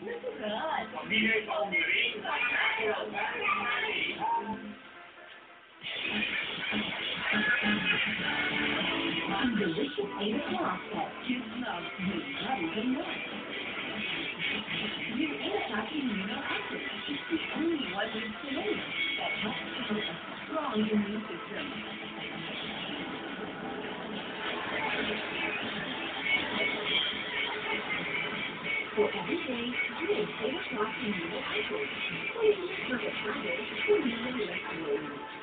Pamilya Boundary, natural family. Delicious flavor pasta. Kids love with butter and milk. New Anataki amino acid. It's the only one with selenium that helps build a strong immune system. For every day, drink Anataki amino acid. Flavor perfect habit for meaningless ways.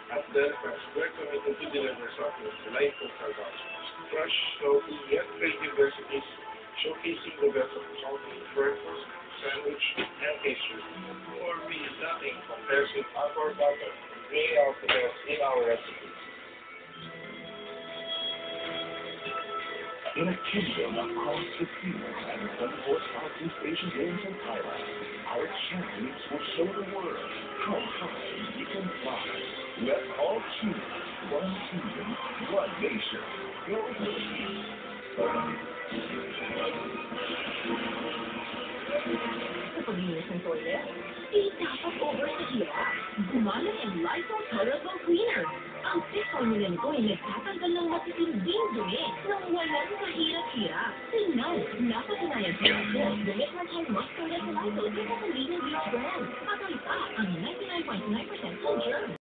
At Delfast, we're committed to deliver something delightful for customers. Fresh, healthy, yet creative recipes showcasing the best of salty, breakfast, sandwich, and pastry. For me, nothing compares with our butter and bring out the best in our recipes. In a kingdom across the seas and 24 Southeast Asian games in Thailand, our champions will show the world how high we can fly. Let's all choose one kingdom, one nation. Go Philippines! Sa paglinis ng toilet, dapat over sa hirap. Gumamit ng Lysol Colorful Cleaner. Ang thick formula nito ay nagtatanggal ng matitinding dumi nang walang kahirap-hirap. Tingnan, napatunayan sa Lysol. The Midnight Time Must Toilet sa Lysol is a convenient beach brand.